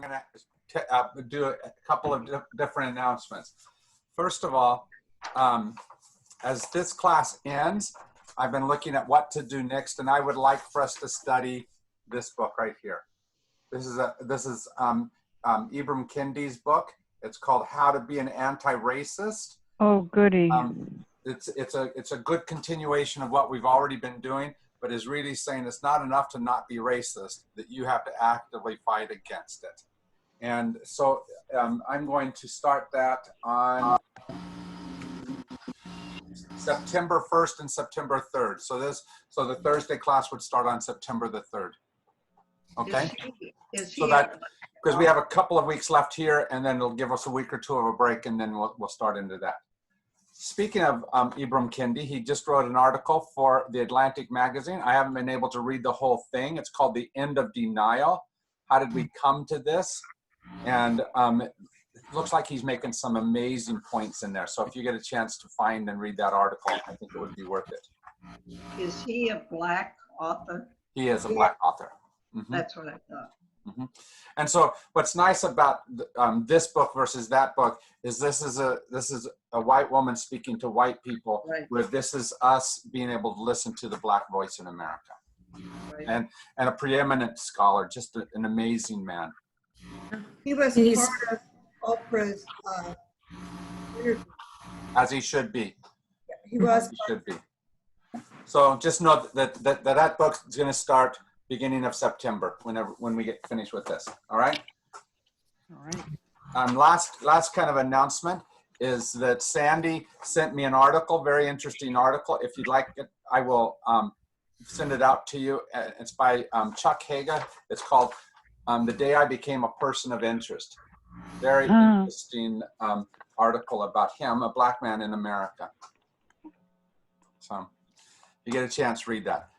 going to do a couple of different announcements. First of all, as this class ends, I've been looking at what to do next, and I would like for us to study this book right here. This is Ibram Kendi's book. It's called How to Be an Anti-Racist. Oh, goody. It's a good continuation of what we've already been doing, but is really saying it's not enough to not be racist, that you have to actively fight against it. And so I'm going to start that on September 1st and September 3rd. So the Thursday class would start on September the 3rd. Okay? So that, because we have a couple of weeks left here, and then it'll give us a week or two of a break, and then we'll start into that. Speaking of Ibram Kendi, he just wrote an article for The Atlantic magazine. I haven't been able to read the whole thing. It's called The End of Denial. How did we come to this? And it looks like he's making some amazing points in there. So if you get a chance to find and read that article, I think it would be worth it. Is he a Black author? He is a Black author. Mm-hmm. That's what I thought. Mm-hmm. And so what's nice about this book versus that book is this is a white woman speaking to white people, right, where this is us being able to listen to the Black voice in America. Right. And a preeminent scholar, just an amazing man. He was part of Oprah's interview. As he should be. Yeah, he was. He should be. So just know that book is going to start beginning of September, when we get finished with this. All right. All right. Last kind of announcement is that Sandy sent me an article, very interesting article. If you'd like it, I will send it out to you. It's by Chuck Haga. It's called "The Day I Became a Person of Interest." Very interesting article about him, a Black man in America. So, if you get a chance, read that.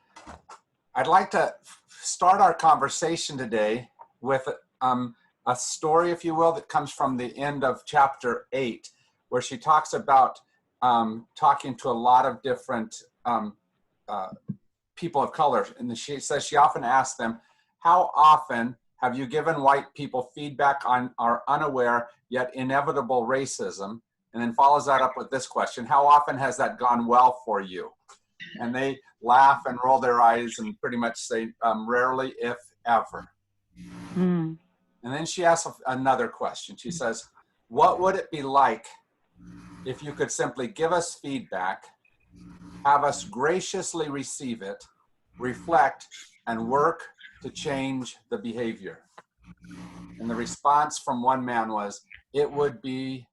I'd like to start our conversation today with a story, if you will, that comes from the end of chapter 8, where she talks about talking to a lot of different people of color. And she says she often asks them, how often have you given white people feedback on our unaware yet inevitable racism? And then follows that up with this question, how often has that gone well for you? And they laugh and roll their eyes and pretty much say, rarely, if ever. Mm. And then she asks another question. She says, what would it be like if you could simply give us feedback, have us graciously receive it, reflect, and work to change the behavior? And the response from one man was, it would be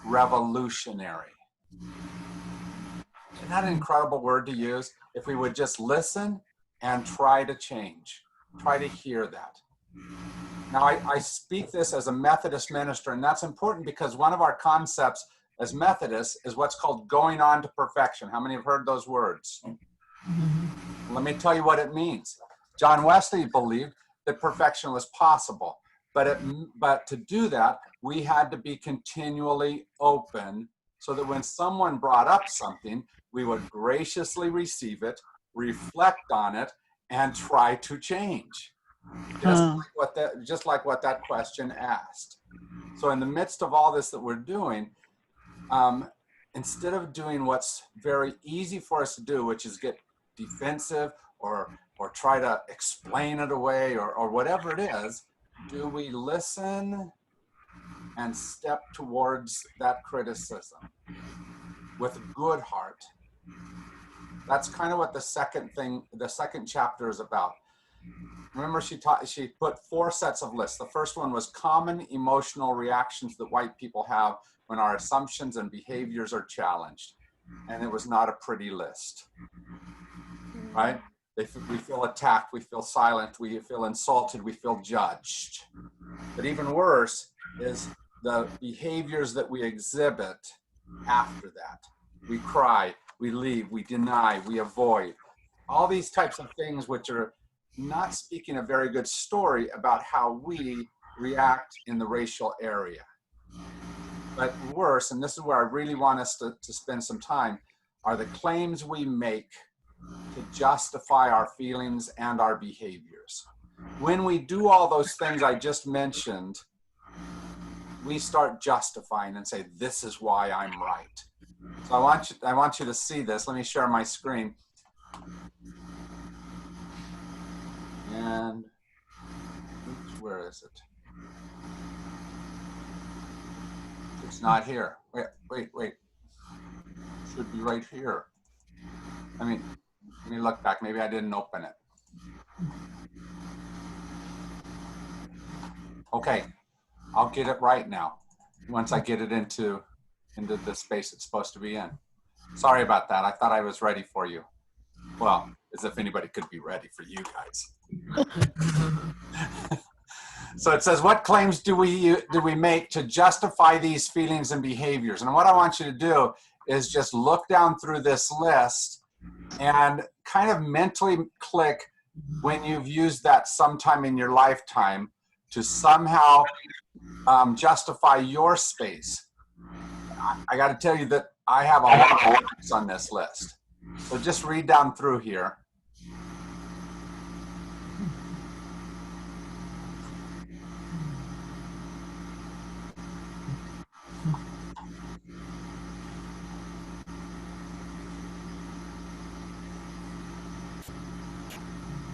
revolutionary. Isn't that an incredible word to use? If we would just listen and try to change, try to hear that. Now, I speak this as a Methodist minister, and that's important because one of our concepts as Methodists is what's called going on to perfection. How many have heard those words? Let me tell you what it means. John Wesley believed that perfection was possible, but to do that, we had to be continually open so that when someone brought up something, we would graciously receive it, reflect on it, and try to change. Just like what that question asked. So in the midst of all this that we're doing, instead of doing what's very easy for us to do, which is get defensive or try to explain it away or whatever it is, do we listen and step towards that criticism with a good heart? That's kind of what the second chapter is about. Remember, she put 4 sets of lists. The first one was common emotional reactions that white people have when our assumptions and behaviors are challenged. And it was not a pretty list, right? We feel attacked, we feel silent, we feel insulted, we feel judged. But even worse is the behaviors that we exhibit after that. We cry, we leave, we deny, we avoid. All these types of things which are not speaking a very good story about how we react in the racial area. But worse, and this is where I really want us to spend some time, are the claims we make to justify our feelings and our behaviors. when we do all those things I just mentioned, we start justifying and say, this is why I'm right. So I want you to see this. Let me share my screen. And oops, where is it? It's not here. Wait. It should be right here. Let me look back. Maybe I didn't open it. Okay, I'll get it right now once I get it into the space it's supposed to be in. Sorry about that. I thought I was ready for you. Well, as if anybody could be ready for you guys. So it says, what claims do we make to justify these feelings and behaviors? And what I want you to do is just look down through this list and kind of mentally click when you've used that sometime in your lifetime to somehow justify your space. I got to tell you that I have a lot of things on this list. So just read down through here.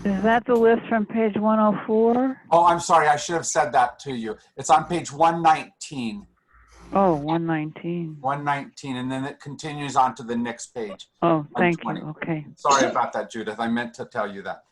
Is that the list from page 104? Oh, I'm sorry. I should have said that to you. It's on page 119. Oh, 119. 119, and then it continues on to the next page. Oh, thank 120. you. Okay. Sorry about that, Judith. I meant to tell you that.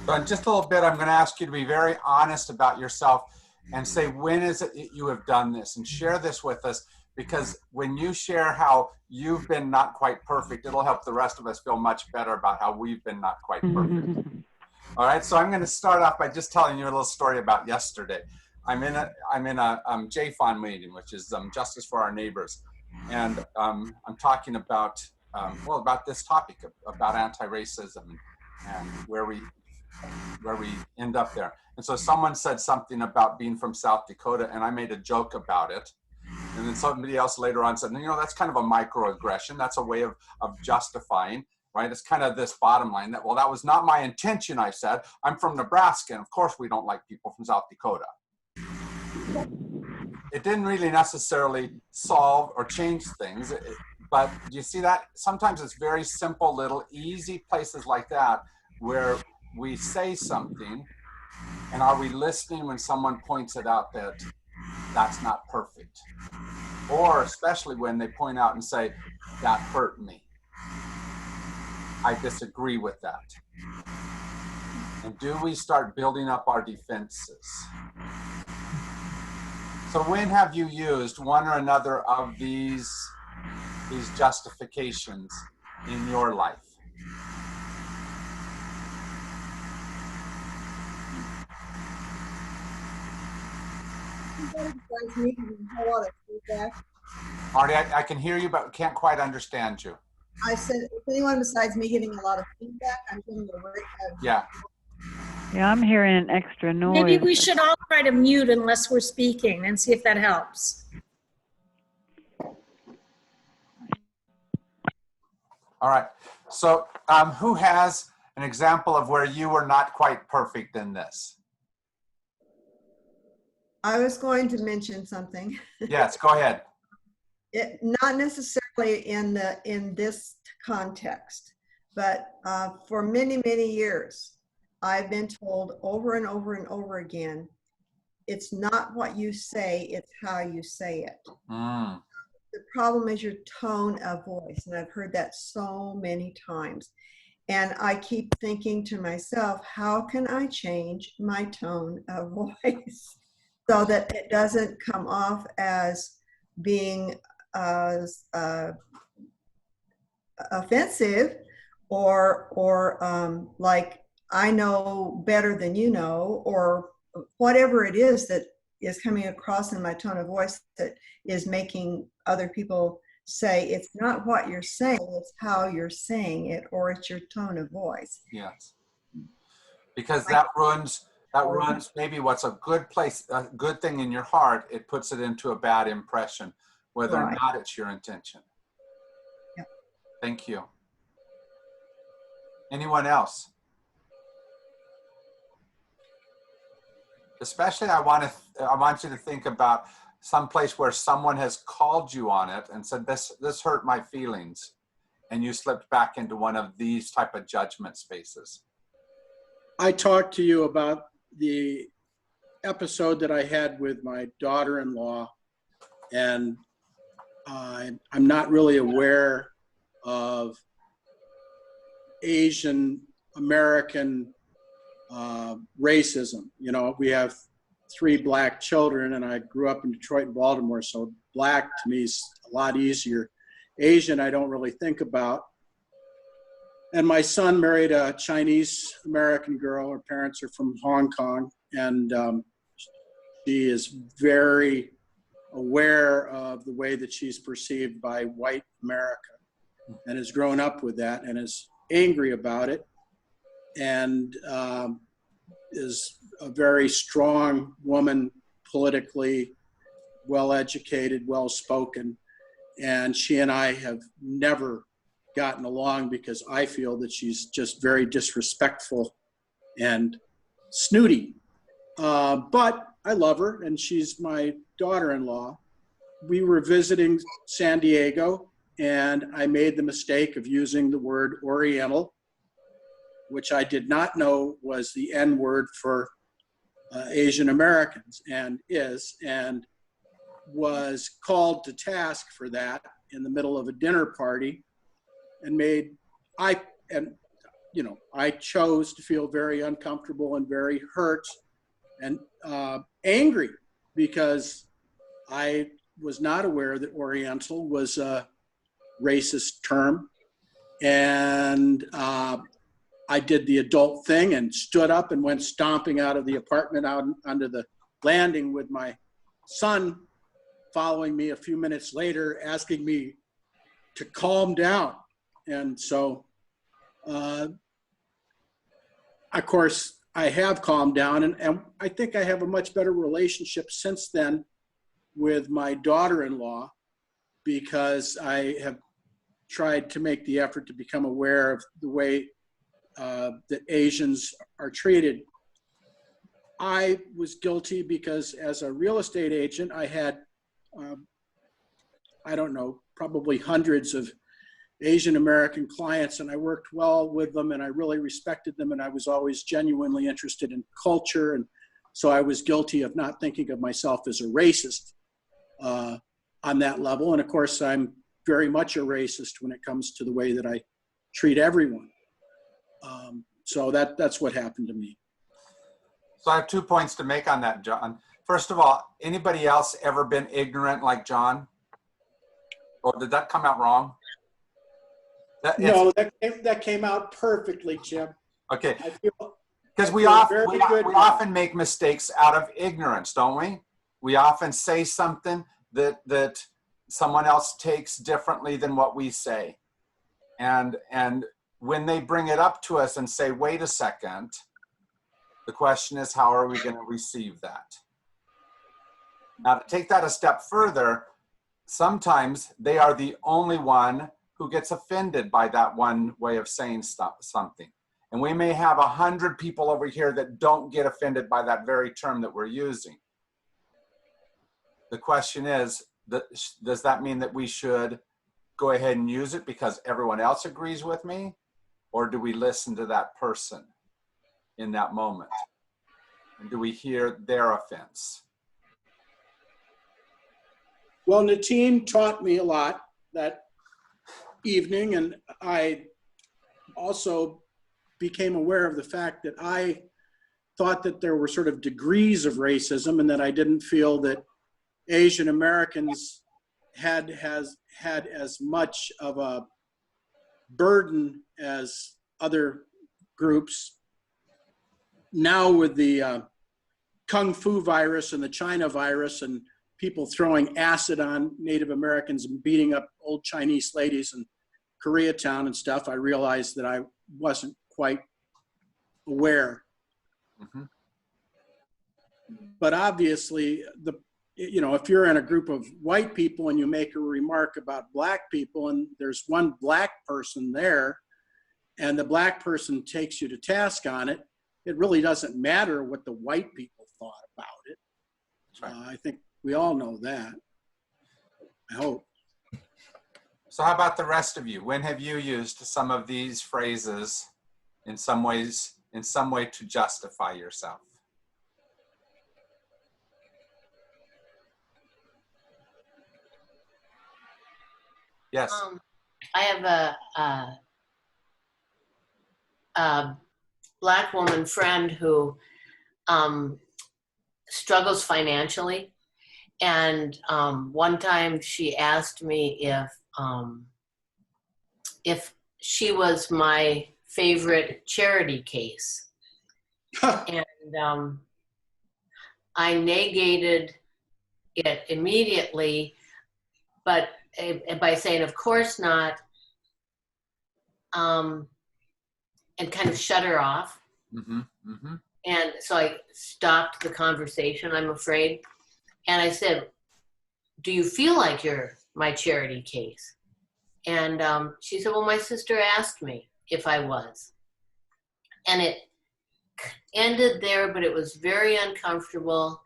So in just a little bit, I'm going to ask you to be very honest about yourself and say, when is it that you have done this? And share this with us, because when you share how you've been not quite perfect, it'll help the rest of us feel much better about how we've been not quite perfect. All right, so I'm going to start off by just telling you a little story about yesterday. I'm in a JFON meeting, which is Justice for Our Neighbors. And I'm talking about, about this topic, about anti-racism and where we end up there. And so someone said something about being from South Dakota, and I made a joke about it. And then somebody else later on said, that's kind of a microaggression. That's a way of justifying, right? It's kind of this bottom line that, well, that was not my intention, I said. I'm from Nebraska, and of course we don't like people from South Dakota. It didn't really necessarily solve or change things, but do you see that? Sometimes it's very simple, little easy places like that where we say something, and are we listening when someone points it out that that's not perfect? Or especially when they point out and say, that hurt me. I disagree with that. And do we start building up our defenses? So when have you used one or another of these justifications in your life? Marty, I can hear you, but can't quite understand you. I said, if anyone besides me giving a lot of feedback, I'm getting a very yeah. Yeah, I'm hearing an extra noise. Maybe we should all try to mute unless we're speaking and see if that helps. All right. So who has an example of where you were not quite perfect in this? I was going to mention something. Yes, go ahead. Not necessarily in this context, but for many, many years, I've been told over and over and over again, it's not what you say, it's how you say it. Mm. The problem is your tone of voice, and I've heard that so many times. And I keep thinking to myself, how can I change my tone of voice? so that it doesn't come off as being offensive or like I know better than you know, or whatever it is that is coming across in my tone of voice that is making other people say it's not what you're saying, it's how you're saying it, or it's your tone of voice. Yes. Because that ruins maybe what's a good thing in your heart. It puts it into a bad impression, whether or Right. not it's your intention. Yep. Thank you. Anyone else? Especially, I want you to think about some place where someone has called you on it and said, this hurt my feelings, and you slipped back into one of these type of judgment spaces. I talked to you about the episode that I had with my daughter-in-law, and I'm not really aware of Asian American racism. You know, we have 3 black children, and I grew up in Detroit and Baltimore, so black to me is a lot easier. Asian, I don't really think about. And my son married a Chinese American girl. Her parents are from Hong Kong, and she is very aware of the way that she's perceived by white America, and has grown up with that and is angry about it, and is a very strong woman, politically well-educated, well-spoken. And she and I have never gotten along because I feel that she's just very disrespectful and snooty. But I love her, and she's my daughter-in-law. We were visiting San Diego, and I made the mistake of using the word Oriental, which I did not know was the N word for Asian Americans, and was called to task for that in the middle of a dinner party, and I chose to feel very uncomfortable and very hurt and angry, because I was not aware that Oriental was a racist term. And I did the adult thing and stood up and went stomping out of the apartment out onto the landing, with my son following me a few minutes later, asking me to calm down. And so, of course, I have calmed down, and I think I have a much better relationship since then with my daughter-in-law, because I have tried to make the effort to become aware of the way that Asians are treated. I was guilty because as a real estate agent, I had, I don't know, probably hundreds of Asian American clients, and I worked well with them, and I really respected them, and I was always genuinely interested in culture. And so I was guilty of not thinking of myself as a racist on that level. And of course, I'm very much a racist when it comes to the way that I treat everyone. So that's what happened to me. So I have 2 points to make on that, John. First of all, anybody else ever been ignorant like John? Or did that come out wrong? No, that came out perfectly, Jim. Okay. I feel Because we often make mistakes out of ignorance, don't we? We often say something that someone else takes differently than what we say. And when they bring it up to us and say, wait a second, the question is, how are we going to receive that? Now, to take that a step further, sometimes they are the only one who gets offended by that one way of saying something. And we may have 100 people over here that don't get offended by that very term that we're using. The question is, does that mean that we should go ahead and use it because everyone else agrees with me? Or do we listen to that person in that moment? And do we hear their offense? Well, Natine taught me a lot that evening, and I also became aware of the fact that I thought that there were sort of degrees of racism, and that I didn't feel that Asian Americans had as much of a burden as other groups. Now with the Kung Fu virus and the China virus and people throwing acid on Native Americans and beating up old Chinese ladies in Koreatown and stuff, I realized that I wasn't quite aware. Mhm. But obviously, if you're in a group of white people and you make a remark about black people and there's one black person there and the black person takes you to task on it, it really doesn't matter what the white people thought about it. That's right. I think we all know that. I hope. So how about the rest of you? When have you used some of these phrases in some way to justify yourself? Yes. I have a Black woman friend who struggles financially. And one time she asked me if she was my favorite charity case. And I negated it immediately, but by saying, of course not, and kind of shut her off. Mm-hmm. Mm-hmm. And so I stopped the conversation, I'm afraid. And I said, do you feel like you're my charity case? And she said, well, my sister asked me if I was. And it ended there, but it was very uncomfortable.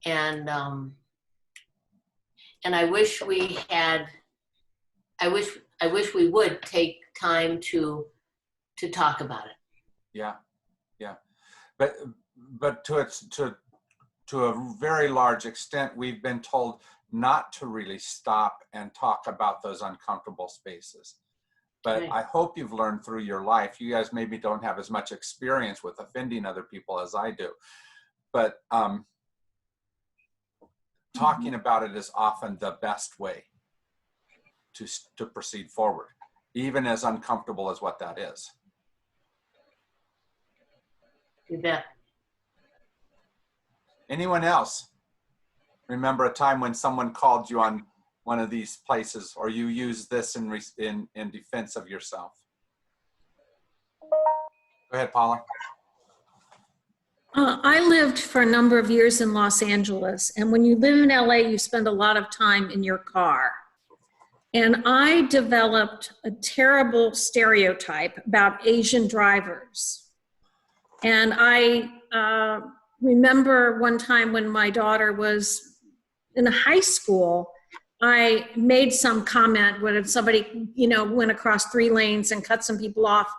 And I wish we had, I wish we would take time to talk about it. Yeah, yeah, but to a very large extent, we've been told not to really stop and talk about those uncomfortable spaces. But Right. I hope you've learned through your life. You guys maybe don't have as much experience with offending other people as I do, but talking about it is often the best way to proceed forward, even as uncomfortable as what that is. You bet. Anyone else remember a time when someone called you on one of these places, or you used this in defense of yourself? Go ahead, Paula. I lived for a number of years in Los Angeles, and when you live in LA, you spend a lot of time in your car. And I developed a terrible stereotype about Asian drivers. And I remember one time when my daughter was in high school, I made some comment when somebody, went across 3 lanes and cut some people off.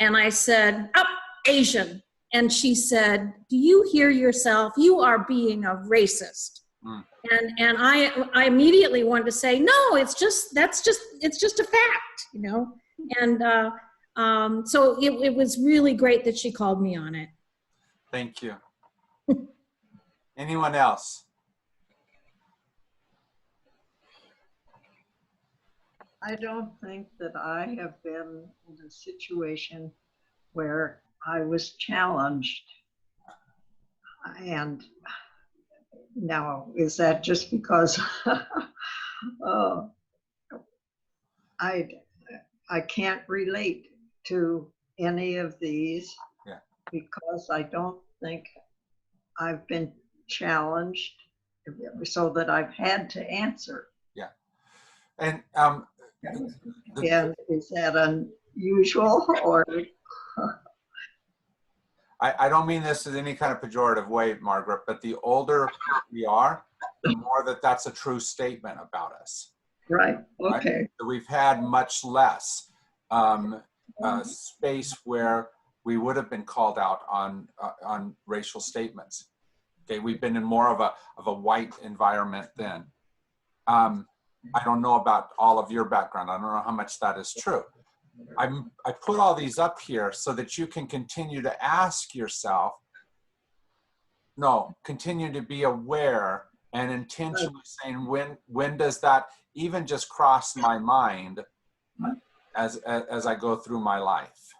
And I said, "Oh, Asian." And she said, "Do you hear yourself? You are being a racist." Mm. And I immediately wanted to say, "No, it's just a fact, And so it was really great that she called me on it. Thank you. Anyone else? I don't think that I have been in a situation where I was challenged. And now, is that just because I can't relate to any of these? Yeah. Because I don't think I've been challenged so that I've had to answer. Yeah. And And is that unusual or? I don't mean this in any kind of pejorative way, Margaret, but the older we are, the more that's a true statement about us. Right, okay. Right? So we've had much less space where we would have been called out on racial statements. Okay, we've been in more of a white environment then. I don't know about all of your background. I don't know how much that is true. I put all these up here so that you can continue to ask yourself, No, continue to be aware and intentionally saying, when does that even just cross my mind as I go through my life?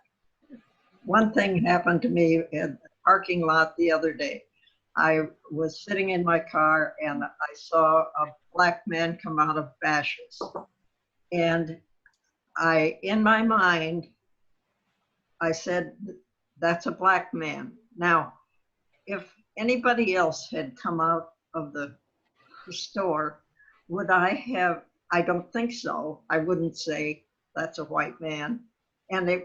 One thing happened to me in the parking lot the other day. I was sitting in my car and I saw a black man come out of Bashas'. And in my mind, I said, that's a black man. Now, if anybody else had come out of the store, would I have? I don't think so. I wouldn't say that's a white man. And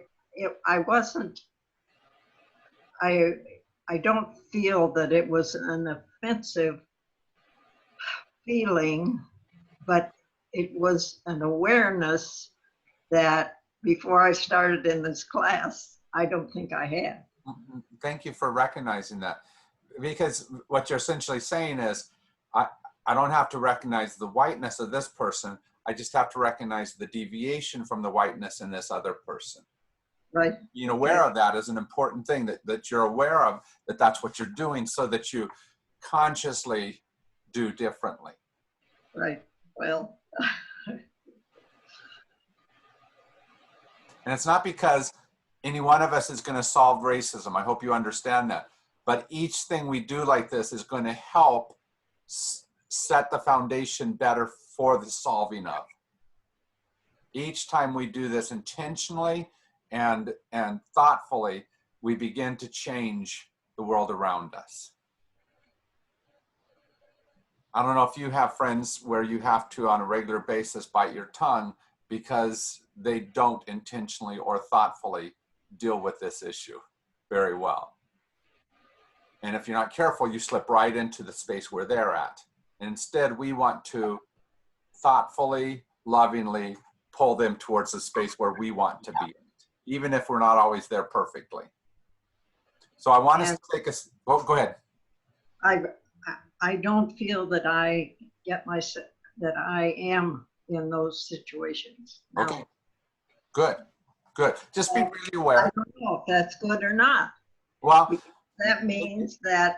I wasn't, I don't feel that it was an offensive feeling, but it was an awareness that before I started in this class, I don't think I had. Thank you for recognizing that. Because what you're essentially saying is, I don't have to recognize the whiteness of this person. I just have to recognize the deviation from the whiteness in this other person. Right. Being aware of that is an important thing, that you're aware of, that that's what you're doing, so that you consciously do differently. Right. Well, And it's not because any one of us is going to solve racism. I hope you understand that. But each thing we do like this is going to help set the foundation better for the solving of. Each time we do this intentionally and thoughtfully, we begin to change the world around us. I don't know if you have friends where you have to, on a regular basis, bite your tongue because they don't intentionally or thoughtfully deal with this issue very well. And if you're not careful, you slip right into the space where they're at. And instead, we want to thoughtfully, lovingly pull them towards the space where we want to be, even if we're not always there perfectly. So I want us to take a, oh, go ahead. I don't feel that I get that I am in those situations. No. Okay, good, good. Just be really I aware. don't know if that's good or not. Well, That means that,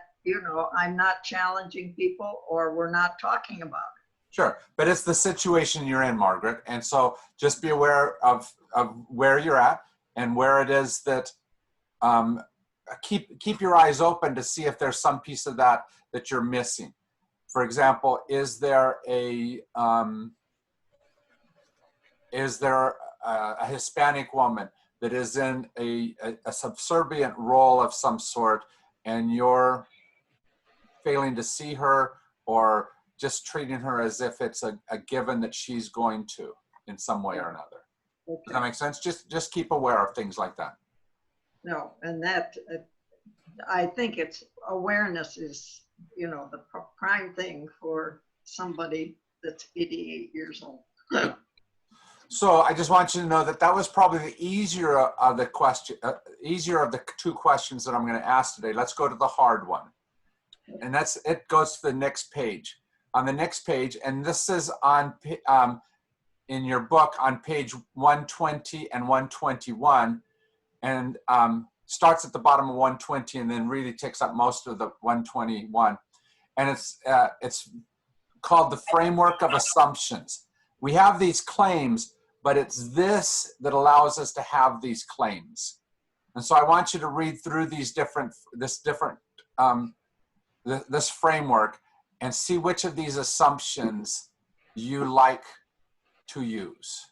I'm not challenging people or we're not talking about it. sure, but it's the situation you're in, Margaret. And so just be aware of where you're at and where it is that, keep your eyes open to see if there's some piece of that you're missing. For example, is there a Hispanic woman that is in a subservient role of some sort, and you're failing to see her, or just treating her as if it's a given that she's going to in some way or another? Okay. Does that make sense? Just keep aware of things like that. No, and that, I think it's awareness is, the prime thing for somebody that's 88 years old. So I just want you to know that was probably the easier of the two questions that I'm going to ask today. Let's go to the hard one. And it goes to the next page. On the next page, and this is on in your book on page 120 and 121, and starts at the bottom of 120 and then really takes up most of the 121. And it's called the framework of assumptions. We have these claims, but it's this that allows us to have these claims. And so I want you to read through this framework and see which of these assumptions you like to use.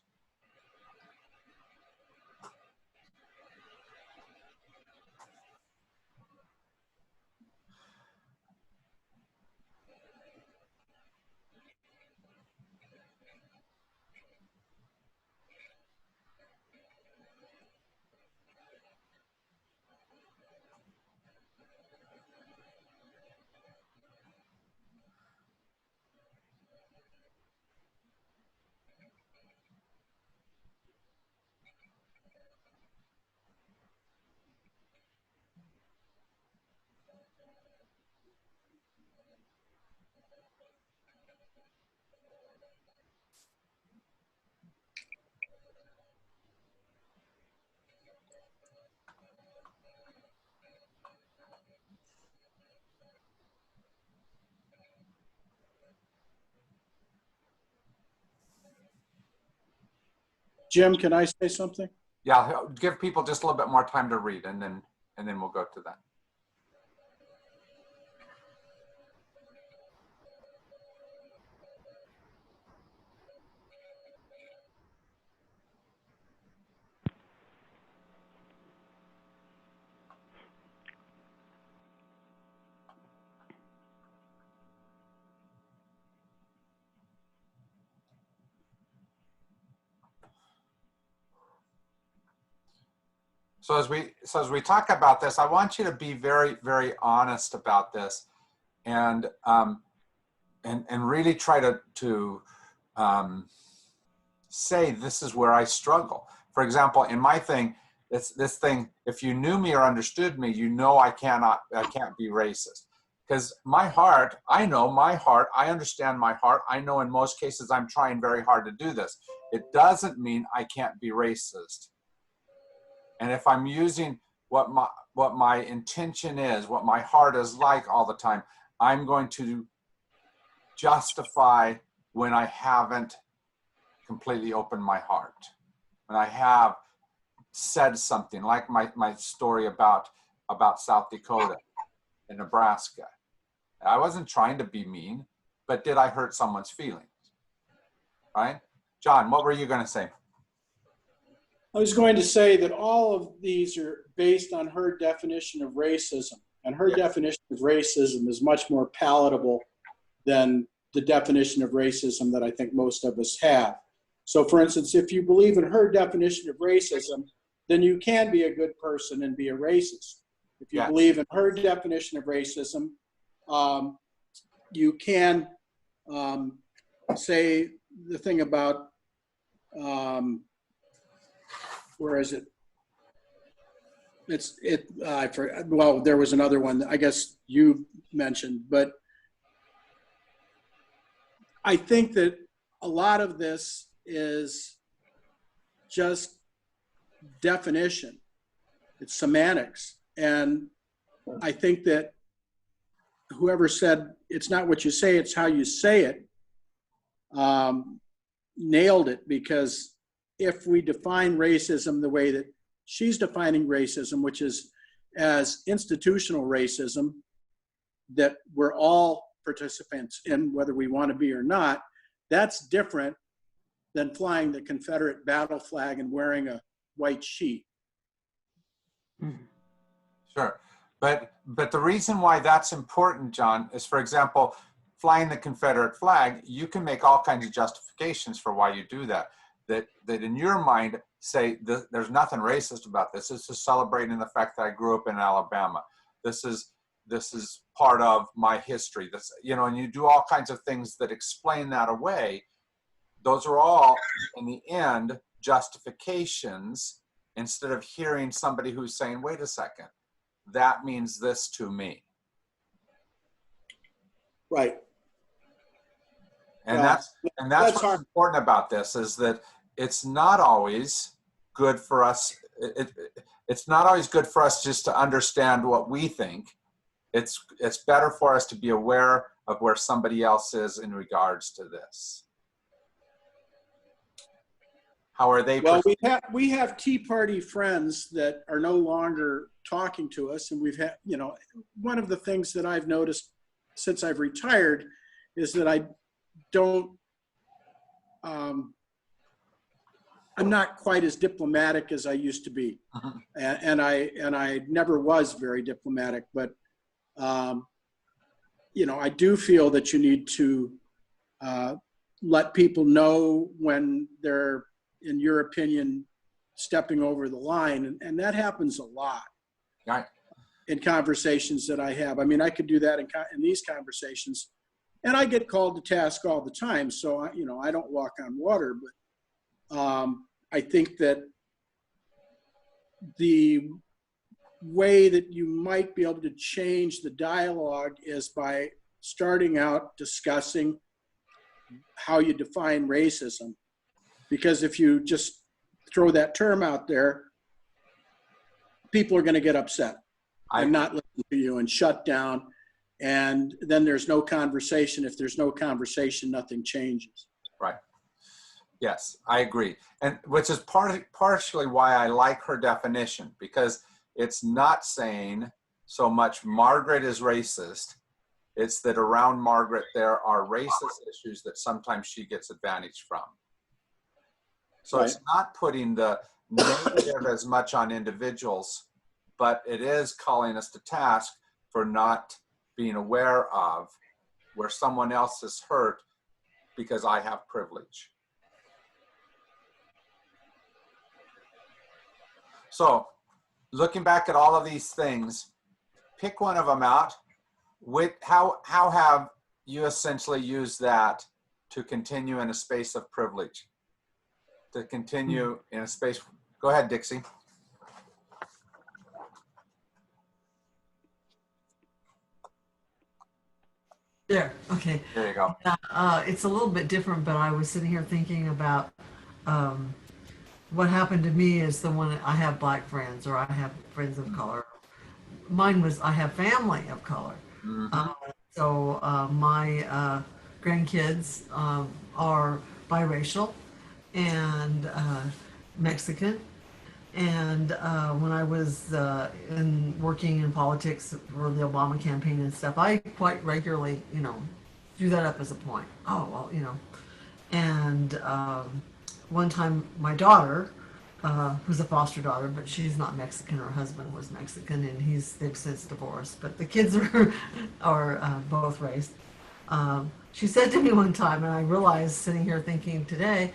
Jim, can I say something? Yeah, give people just a little bit more time to read, and then we'll go to that. So as we talk about this, I want you to be very, very honest about this, and really try to say, this is where I struggle. For example, in my thing, this thing, if you knew me or understood me, you know I can't be racist. Because my heart, I know my heart, I understand my heart. I know in most cases I'm trying very hard to do this. It doesn't mean I can't be racist. And if I'm using what my intention is, what my heart is like all the time, I'm going to justify when I haven't completely opened my heart. When I have said something like my story about South Dakota and Nebraska. I wasn't trying to be mean, but did I hurt someone's feelings? Right? John, what were you going to say? I was going to say that all of these are based on her definition of racism, and her definition of racism is much more palatable than the definition of racism that I think most of us have. So for instance, if you believe in her definition of racism, then you can be a good person and be a racist. If you believe in her definition of racism, you can say the thing about, where is it? Well, there was another one that I guess you mentioned, but I think that a lot of this is just definition. It's semantics. And I think that whoever said, it's not what you say, it's how you say it, nailed it. Because if we define racism the way that she's defining racism, which is as institutional racism, that we're all participants in, whether we want to be or not, that's different than flying the Confederate battle flag and wearing a white sheet. Sure. But the reason why that's important, John, is, for example, flying the Confederate flag, you can make all kinds of justifications for why you do that. That in your mind say, there's nothing racist about this. This is celebrating the fact that I grew up in Alabama. This is part of my history. This, and you do all kinds of things that explain that away. Those are all, in the end, justifications, instead of hearing somebody who's saying, wait a second, that means this to me. Right. And that's what's important about this, is that it's not always good for us. It's not always good for us just to understand what we think. It's better for us to be aware of where somebody else is in regards to this. How are they? Well, we have Tea Party friends that are no longer talking to us, and we've had, one of the things that I've noticed since I've retired is that I don't, I'm not quite as diplomatic as I used to be, and I never was very diplomatic. But I do feel that you need to let people know when they're, in your opinion, stepping over the line, and that happens a lot. Right. In conversations that I have. I mean, I could do that in these conversations, and I get called to task all the time. So I don't walk on water, but I think that the way that you might be able to change the dialogue is by starting out discussing how you define racism. Because if you just throw that term out there, people are going to get upset and not listen to you and shut down. And then there's no conversation. If there's no conversation, nothing changes. Right. Yes, I agree. And which is partially why I like her definition, because it's not saying so much Margaret is racist. It's that around Margaret, there are racist issues that sometimes she gets advantage from. So it's not putting the negative as much on individuals, but it is calling us to task for not being aware of where someone else is hurt because I have privilege. So looking back at all of these things, pick one of them out. With how have you essentially used that to continue in a space of privilege? To continue in a space, go ahead, Dixie. There, okay. There you go. It's a little bit different, but I was sitting here thinking about what happened to me is the one I have black friends or I have friends of color. Mine was I have family of color. Mm-hmm. So my grandkids are biracial and Mexican. And when I was working in politics for the Obama campaign and stuff, I quite regularly, drew that up as a point. Oh, well, And one time my daughter, who's a foster daughter, but she's not Mexican, her husband was Mexican, and they've since divorced, but the kids are both race. She said to me one time, and I realized sitting here thinking today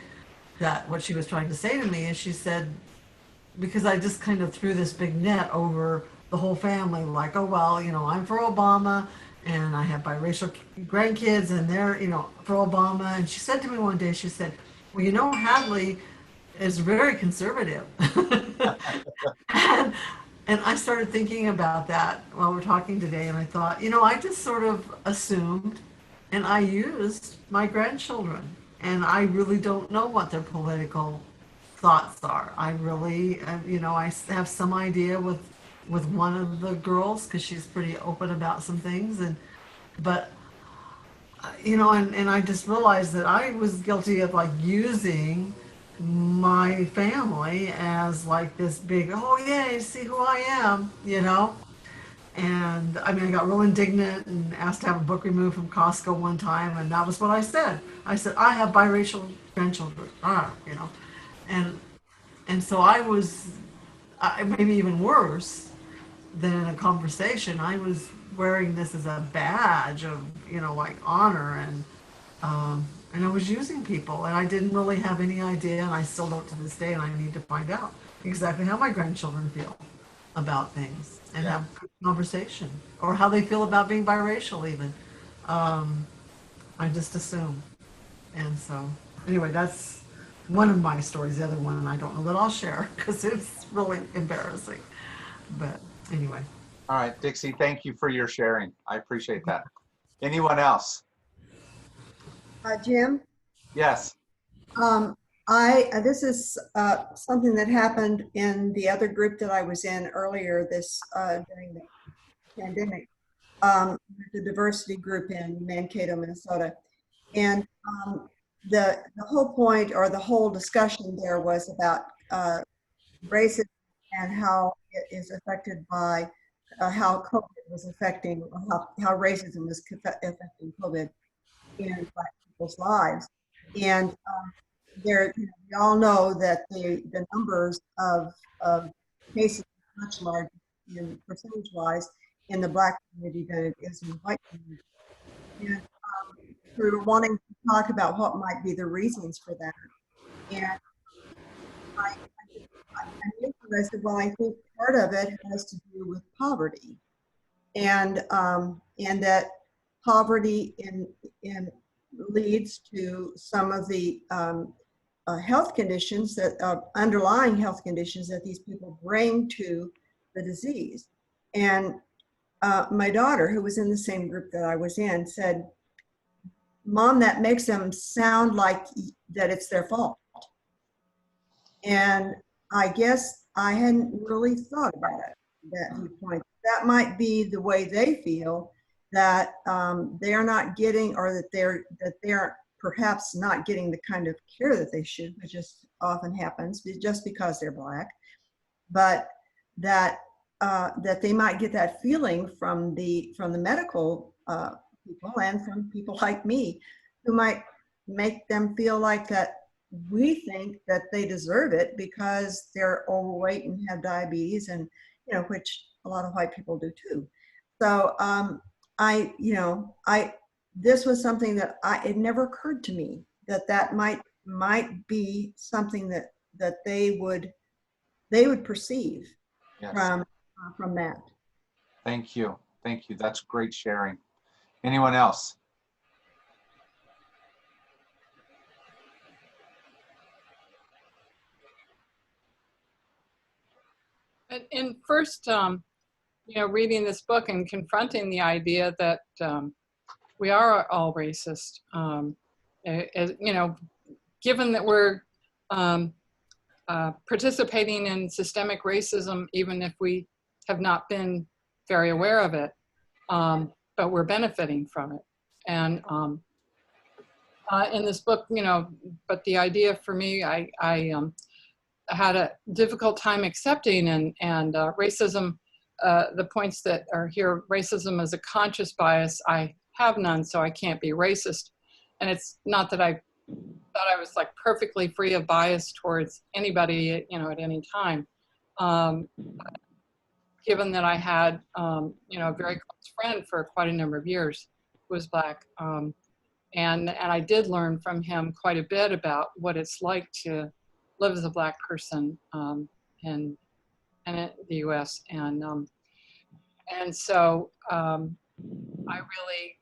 that what she was trying to say to me is she said, because I just kind of threw this big net over the whole family, like, oh, well, I'm for Obama and I have biracial grandkids and they're, for Obama. And she said to me one day, she said, well, Hadley is very conservative. and I started thinking about that while we're talking today. And I thought, I just sort of assumed and I used my grandchildren. And I really don't know what their political thoughts are. I really, I have some idea with one of the girls because she's pretty open about some things, but and I just realized that I was guilty of like using my family as like this big, oh yeah, see who I am, And I mean, I got real indignant and asked to have a book removed from Costco one time, and that was what I said. I said, I have biracial grandchildren, and so I was, maybe even worse than in a conversation, I was wearing this as a badge of, like honor, and I was using people, and I didn't really have any idea, and I still don't to this day, and I need to find out exactly how my grandchildren feel about things and have a conversation, or how they feel about being biracial even. I just assume. And so, anyway, that's one of my stories. The other one I don't know that I'll share because it's really embarrassing. But anyway. All right, Dixie, thank you for your sharing. I appreciate that. Anyone else? Jim? Yes. This is something that happened in the other group that I was in earlier during the pandemic, the diversity group in Mankato, Minnesota. And the whole point or the whole discussion there was about racism and how it is affected by how COVID was affecting, how racism was affecting COVID in Black people's lives. And we all know that the numbers of cases are much larger in percentage-wise in the Black community than it is in the white community. And we were wanting to talk about what might be the reasons for that. And I said, well, I think part of it has to do with poverty, and that poverty leads to some of the health conditions underlying health conditions that these people bring to the disease. And my daughter, who was in the same group that I was in, said, Mom, that makes them sound like that it's their fault. And I guess I hadn't really thought about it, that viewpoint. That might be the way they feel, that they are not getting, or that they aren't perhaps not getting the kind of care that they should, which just often happens just because they're Black, but that that they might get that feeling from the medical people and from people like me, who might make them feel like that we think that they deserve it because they're overweight and have diabetes, and which a lot of white people do too. So this was something that it never occurred to me that might be something that they would perceive Yes. from that. Thank you. Thank you. That's great sharing. Anyone else? And first, reading this book and confronting the idea that we are all racist, given that we're participating in systemic racism, even if we have not been very aware of it, but we're benefiting from it. And in this book, but the idea for me, I had a difficult time accepting and racism, the points that are here, racism is a conscious bias. I have none, so I can't be racist. And it's not that I thought I was like perfectly free of bias towards anybody, at any time. Given that I had, a very close friend for quite a number of years who was Black. And I did learn from him quite a bit about what it's like to live as a Black person in the U.S. And so I really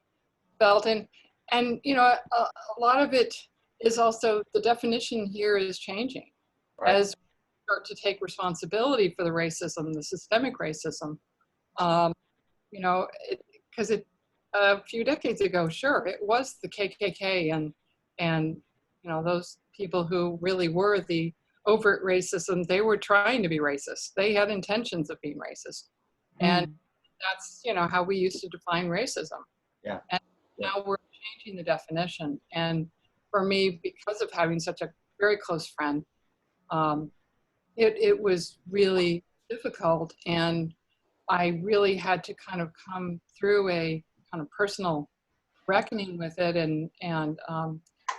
felt, and a lot of it is also, the definition here is changing. Right. As we start to take responsibility for the racism, the systemic racism, because a few decades ago, sure, it was the KKK and those people who really were the overt racism. They were trying to be racist. They had intentions of being racist, and that's how we used to define racism. Yeah. And now we're changing the definition. And for me, because of having such a very close friend, it was really difficult, and I really had to kind of come through a kind of personal reckoning with it, and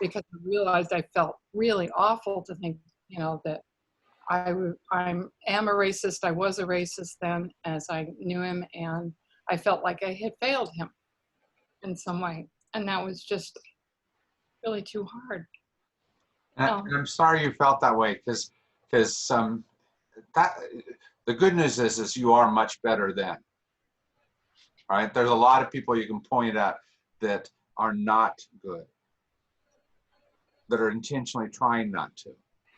because I realized I felt really awful to think, that I am a racist. I was a racist then, as I knew him, and I felt like I had failed him in some way, and that was just really too hard. And I'm sorry you felt that way, because that the good news is you are much better then. All right, there's a lot of people you can point at that are not good, that are intentionally trying not to.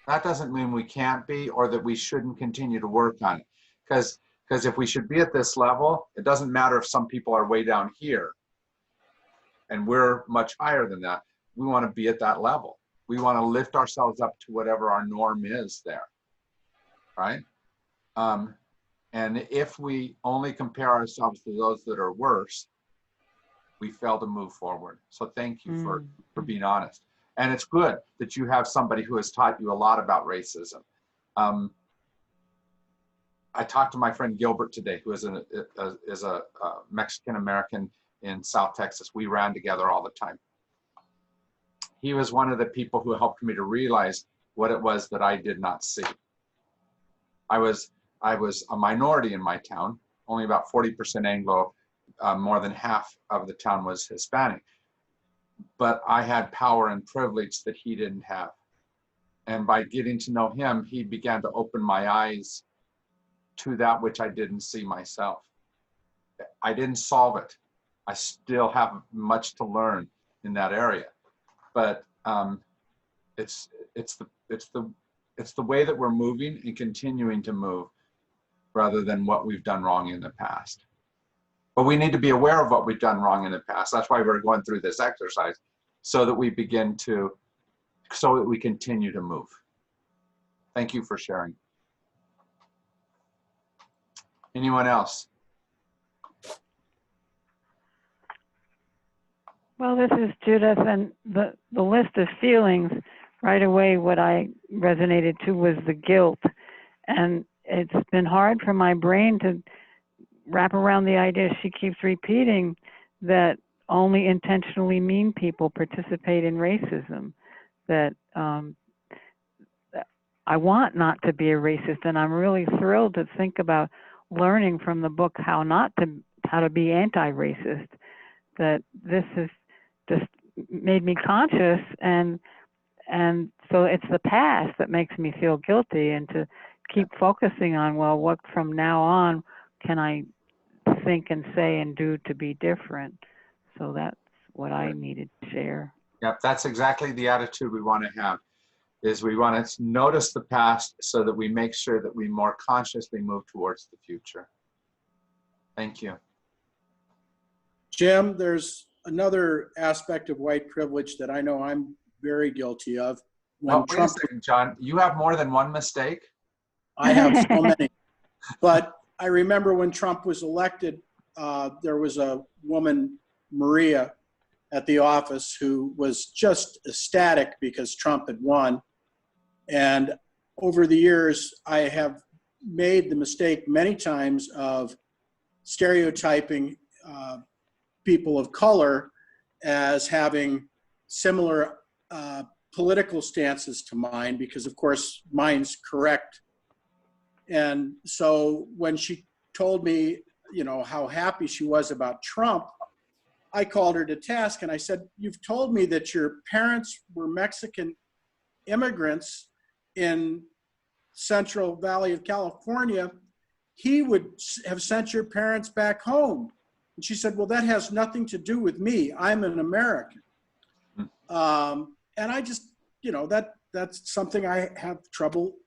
That doesn't mean we can't be, or that we shouldn't continue to work on it. Because if we should be at this level, it doesn't matter if some people are way down here and we're much higher than that. We want to be at that level. We want to lift ourselves up to whatever our norm is there, right? And if we only compare ourselves to those that are worse, we fail to move forward. So thank you for being honest. And it's good that you have somebody who has taught you a lot about racism. I talked to my friend Gilbert today, who is a Mexican-American in South Texas. We ran together all the time. He was one of the people who helped me to realize what it was that I did not see. I was a minority in my town, only about 40% Anglo, more than half of the town was Hispanic. But I had power and privilege that he didn't have. And by getting to know him, he began to open my eyes to that which I didn't see myself. I didn't solve it. I still have much to learn in that area. But it's the way that we're moving and continuing to move, rather than what we've done wrong in the past. But we need to be aware of what we've done wrong in the past. That's why we're going through this exercise, so that we continue to move. Thank you for sharing. Anyone else? Well, this is Judith, and the list of feelings, right away what I resonated to was the guilt. And it's been hard for my brain to wrap around the idea. She keeps repeating that only intentionally mean people participate in racism, that I want not to be a racist, and I'm really thrilled to think about learning from the book how to be anti-racist. That this has just made me conscious, and so it's the past that makes me feel guilty, and to keep focusing on, well, what from now on can I think and say and do to be different? So that's what I needed to share. Yep, that's exactly the attitude we want to have, is we want to notice the past so that we make sure that we more consciously move towards the future. Thank you. Jim, there's another aspect of white privilege that I know I'm very guilty of. When Wait a second, John. You have more than one mistake? I have so many. But I remember when Trump was elected, there was a woman, Maria, at the office who was just ecstatic because Trump had won. And over the years, I have made the mistake many times of stereotyping people of color as having similar political stances to mine, because of course mine's correct. And so when she told me, you know, how happy she was about Trump, I called her to task and I said, you've told me that your parents were Mexican immigrants in Central Valley of California. He would have sent your parents back home. And she said, well, that has nothing to do with me. I'm an American. And I just, you know, that's something I have trouble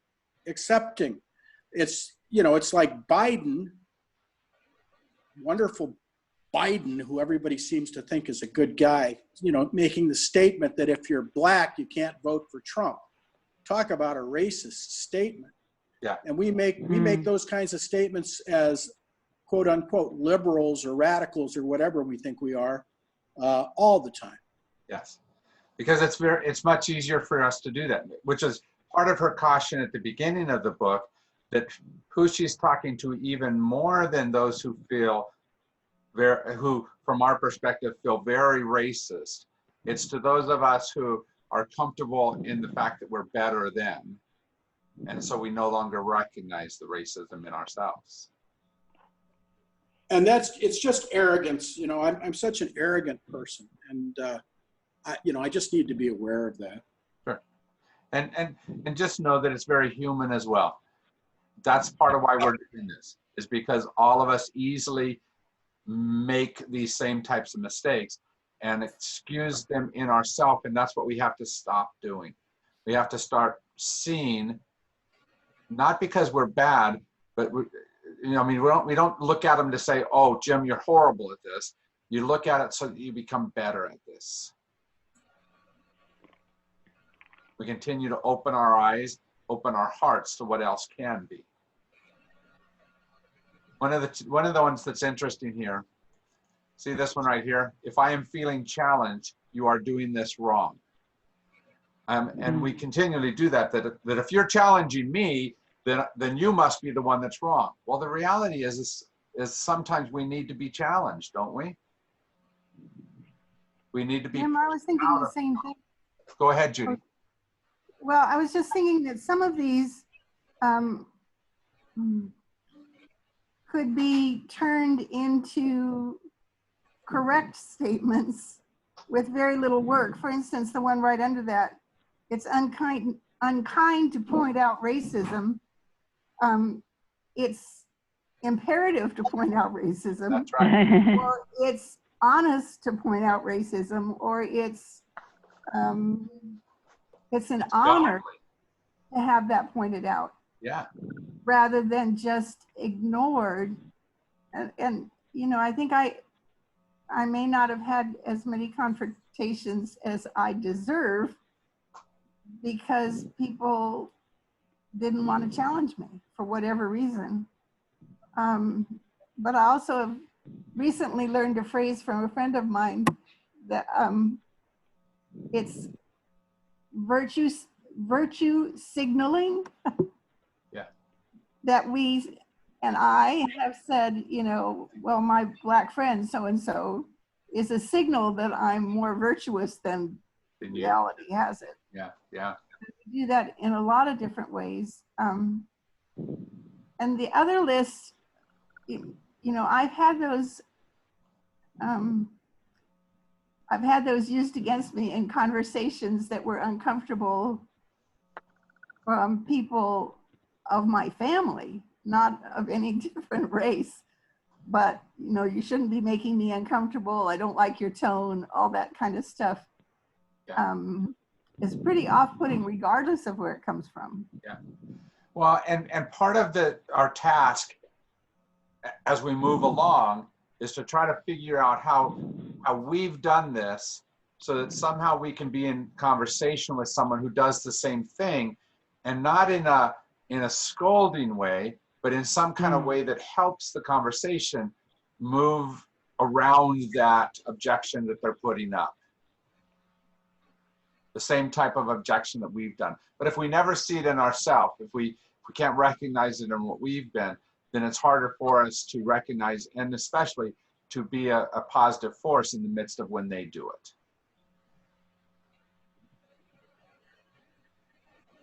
accepting. It's, you know, it's like Biden, wonderful Biden, who everybody seems to think is a good guy, you know, making the statement that if you're black, you can't vote for Trump. Talk about a racist statement. Yeah. And we make those kinds of statements as quote unquote liberals or radicals or whatever we think we are all the time. Yes, because it's much easier for us to do that, which is part of her caution at the beginning of the book, that who she's talking to even more than those who feel who from our perspective feel very racist. It's to those of us who are comfortable in the fact that we're better than, and so we no longer recognize the racism in ourselves. And it's just arrogance. You know, I'm such an arrogant person, and I just need to be aware of that. Sure. And just know that it's very human as well. That's part of why we're doing this, is because all of us easily make these same types of mistakes and excuse them in ourselves, and that's what we have to stop doing. We have to start seeing, not because we're bad, but we don't look at them to say, oh, Jim, you're horrible at this. You look at it so that you become better at this. We continue to open our eyes, open our hearts to what else can be. One of the ones that's interesting here, see this one right here? If I am feeling challenged, you are doing this wrong. And we continually do that if you're challenging me, then you must be the one that's wrong. Well, the reality is sometimes we need to be challenged, don't we? We need to be. Jim, I was thinking the same thing. Go ahead, Judy. Well, I was just thinking that some of these could be turned into correct statements with very little work. For instance, the one right under that, it's unkind to point out racism. It's imperative to point out racism. That's right. Or it's honest to point out racism, or it's an honor to have that pointed out. Yeah. Rather than just ignored. And you know, I think I may not have had as many confrontations as I deserve because people didn't want to challenge me for whatever reason. But I also have recently learned a phrase from a friend of mine that it's virtue signaling. Yeah. That we and I have said, you know, well, my black friend so and so is a signal that I'm more virtuous than reality has it. Yeah, yeah. We do that in a lot of different ways. And the other list, you know, I've had those used against me in conversations that were uncomfortable from people of my family, not of any different race. But, you know, you shouldn't be making me uncomfortable. I don't like your tone, all that kind of stuff. Yeah. Is pretty off-putting regardless of where it comes from. Yeah. Well, and part of our task as we move along is to try to figure out how we've done this so that somehow we can be in conversation with someone who does the same thing, and not in a scolding way, but in some kind of way that helps the conversation move around that objection that they're putting up. The same type of objection that we've done. But if we never see it in ourselves, if we can't recognize it in what we've been, then it's harder for us to recognize, and especially to be a positive force in the midst of when they do it.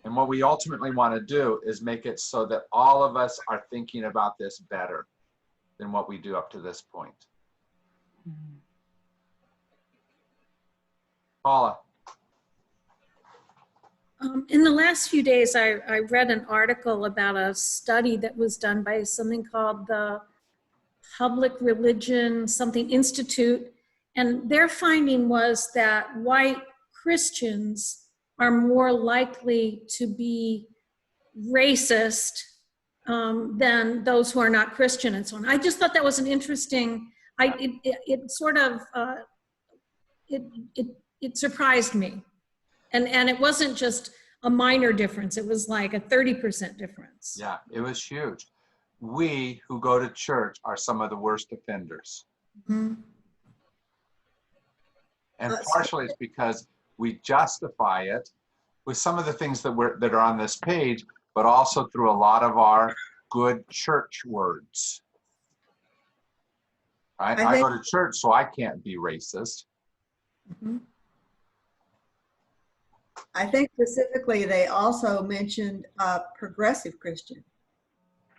And what we ultimately want to do is make it so that all of us are thinking about this better than what we do up to this point. Paula. In the last few days, I read an article about a study that was done by something called the Public Religion something Institute. And their finding was that white Christians are more likely to be racist than those who are not Christian and so on. I just thought that was an interesting, it sort of, it surprised me. And it wasn't just a minor difference, it was like a 30% difference. Yeah, it was huge. We who go to church are some of the worst offenders. Mm-hmm. And partially it's because we justify it with some of the things that are on this page, but also through a lot of our good church words. Right? I go to church, so I can't be racist. Mm-hmm. I think specifically they also mentioned progressive Christian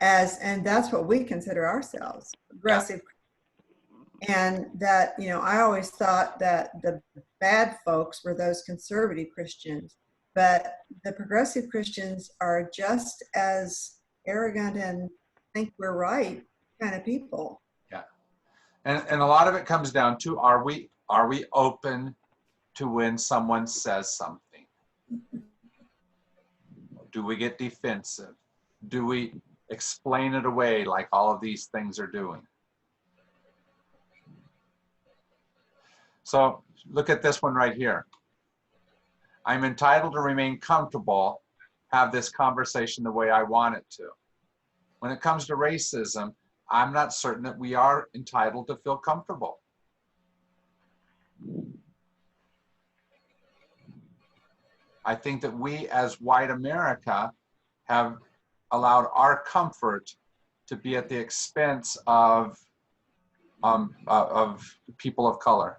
and that's what we consider ourselves, progressive. Yeah. And that, you know, I always thought that the bad folks were those conservative Christians, but the progressive Christians are just as arrogant and think we're right kind of people. Yeah. And a lot of it comes down to, are we open to when someone says something? Do we get defensive? Do we explain it away like all of these things are doing? So look at this one right here. I'm entitled to remain comfortable, have this conversation the way I want it to. When it comes to racism, I'm not certain that we are entitled to feel comfortable. I think that we as white America have allowed our comfort to be at the expense of people of color.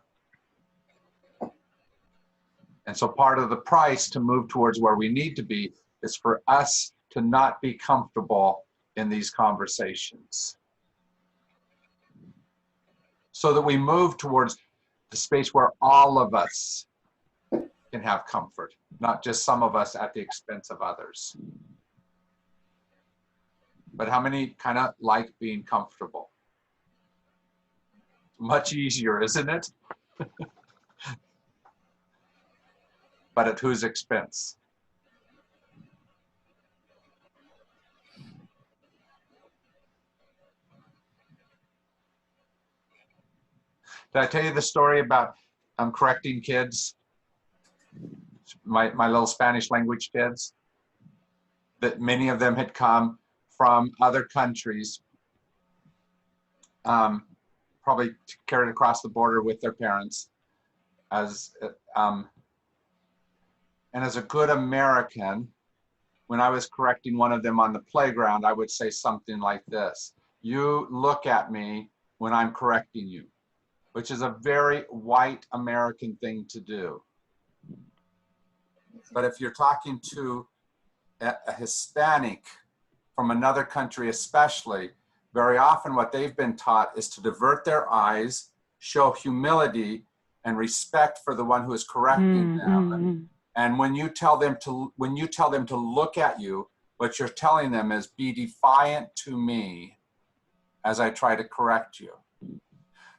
And so part of the price to move towards where we need to be is for us to not be comfortable in these conversations, so that we move towards the space where all of us can have comfort, not just some of us at the expense of others. But how many kind of like being comfortable? Much easier, isn't it? But at whose expense? Did I tell you the story about correcting kids? My little Spanish language kids, that many of them had come from other countries, probably carried across the border with their parents. as and as a good American, when I was correcting one of them on the playground, I would say something like this: "You look at me when I'm correcting you," which is a very white American thing to do. But if you're talking to a Hispanic from another country especially, very often what they've been taught is to divert their eyes, show humility and respect for the one who is correcting them. And when you tell them to look at you, what you're telling them is, be defiant to me as I try to correct you.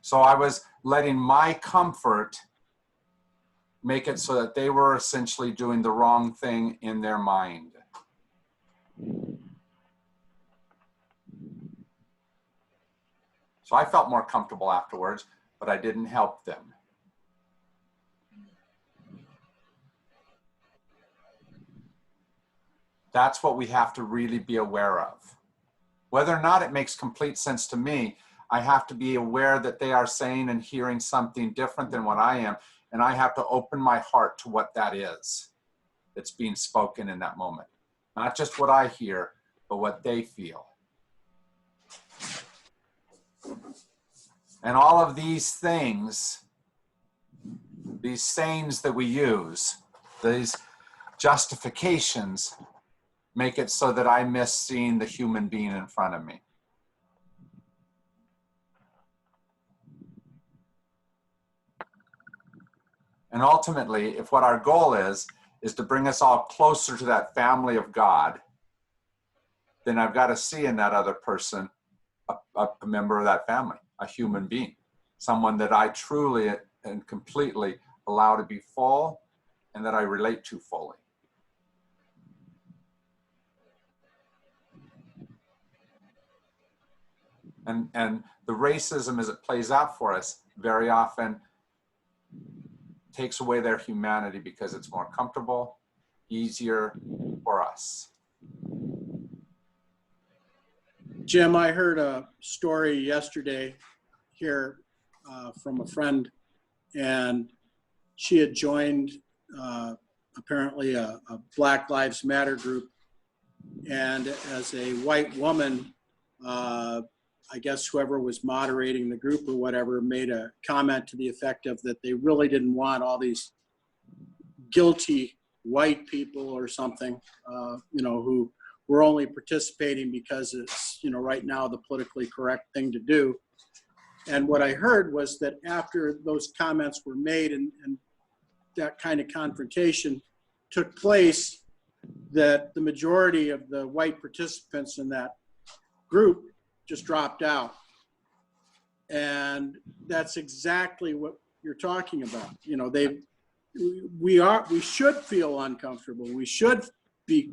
So I was letting my comfort make it so that they were essentially doing the wrong thing in their mind. So I felt more comfortable afterwards, but I didn't help them. That's what we have to really be aware of. Whether or not it makes complete sense to me, I have to be aware that they are saying and hearing something different than what I am, and I have to open my heart to what that is that's being spoken in that moment. Not just what I hear, but what they feel. And all of these things, these sayings that we use, these justifications, make it so that I miss seeing the human being in front of me. And ultimately, if what our goal is to bring us all closer to that family of God, then I've got to see in that other person a member of that family, a human being, someone that I truly and completely allow to be full and that I relate to fully. And the racism as it plays out for us very often takes away their humanity because it's more comfortable, easier for us. Jim, I heard a story yesterday here from a friend, and she had joined apparently a Black Lives Matter group. And as a white woman, I guess whoever was moderating the group or whatever made a comment to the effect of that they really didn't want all these guilty white people or something, who were only participating because it's, right now the politically correct thing to do. And what I heard was that after those comments were made and that kind of confrontation took place, that the majority of the white participants in that group just dropped out. And that's exactly what you're talking about. We should feel uncomfortable. We should be,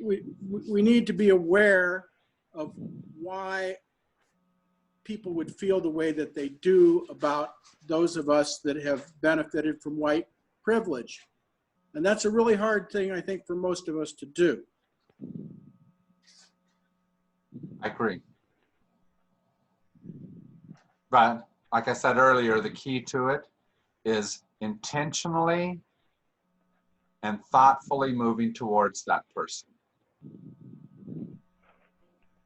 we need to be aware of why people would feel the way that they do about those of us that have benefited from white privilege. And that's a really hard thing, I think, for most of us to do. I agree. But like I said earlier, the key to it is intentionally and thoughtfully moving towards that person.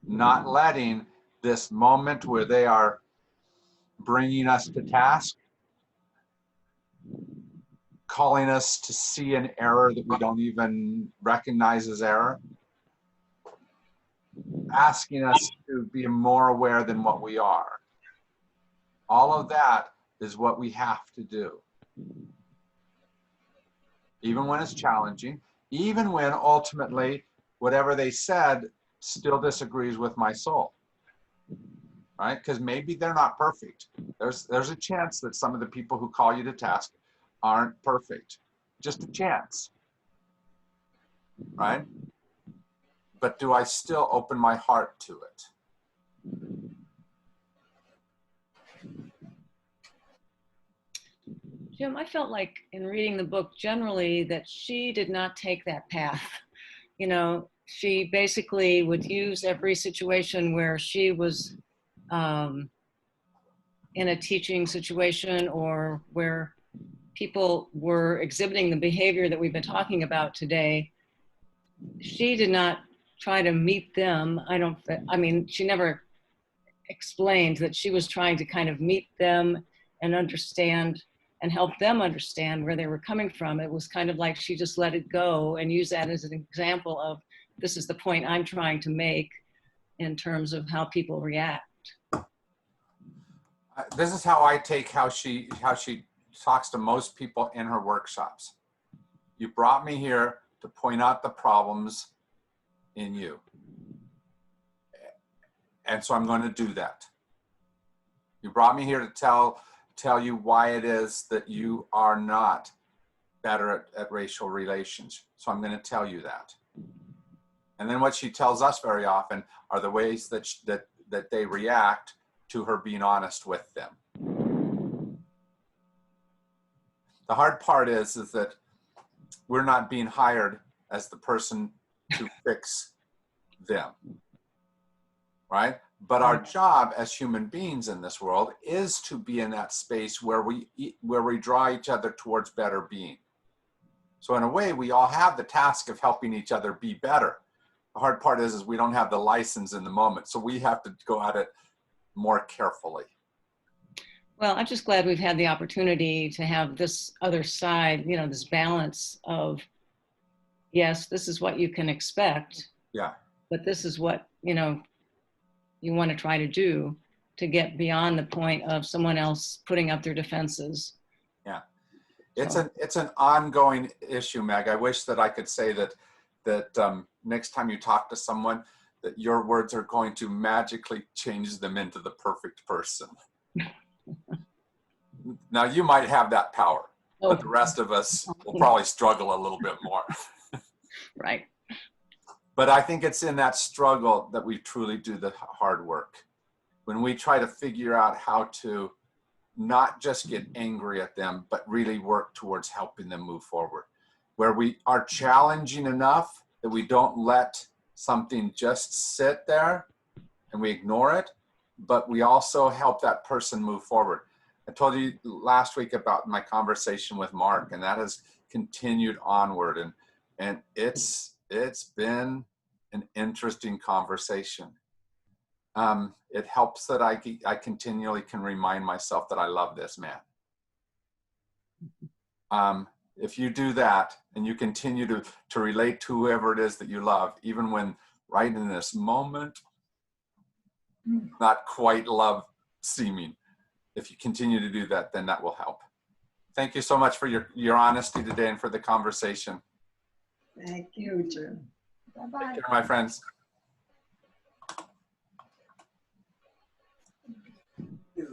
Not letting this moment where they are bringing us to task, calling us to see an error that we don't even recognize as error, asking us to be more aware than what we are. All of that is what we have to do. Even when it's challenging, even when ultimately whatever they said still disagrees with my soul, right? Because maybe they're not perfect. There's a chance that some of the people who call you to task aren't perfect. Just a chance, right? But do I still open my heart to it? Jim, I felt like in reading the book generally that she did not take that path. She basically would use every situation where she was in a teaching situation or where people were exhibiting the behavior that we've been talking about today, she did not try to meet them. I mean, she never explained that she was trying to kind of meet them and understand and help them understand where they were coming from. It was kind of like she just let it go and used that as an example of, this is the point I'm trying to make in terms of how people react. This is how I take how she talks to most people in her workshops. You brought me here to point out the problems in you. And so I'm going to do that. You brought me here to tell you why it is that you are not better at racial relations. So I'm going to tell you that. And then what she tells us very often are the ways that they react to her being honest with them. The hard part is that we're not being hired as the person to fix them, right? But our job as human beings in this world is to be in that space where we draw each other towards better being. So in a way, we all have the task of helping each other be better. The hard part is we don't have the license in the moment, so we have to go at it more carefully. Well, I'm just glad we've had the opportunity to have this other side, you know, this balance of, yes, this is what you can expect. Yeah. But this is what, you know, you want to try to do to get beyond the point of someone else putting up their defenses. Yeah. It's an ongoing issue, Meg. I wish that I could say that next time you talk to someone, that your words are going to magically change them into the perfect person. Now, you might have that power, but the rest of us will probably struggle a little bit more. Right. But I think it's in that struggle that we truly do the hard work. When we try to figure out how to not just get angry at them, but really work towards helping them move forward. Where we are challenging enough that we don't let something just sit there and we ignore it, but we also help that person move forward. I told you last week about my conversation with Mark, and that has continued onward, and it's been an interesting conversation. It helps that I continually can remind myself that I love this man. If you do that and you continue to relate to whoever it is that you love, even when right in this moment, not quite love seeming, if you continue to do that, then that will help. Thank you so much for your honesty today and for the conversation. Thank you, Jim. Bye-bye. Take care, my friends. Yeah.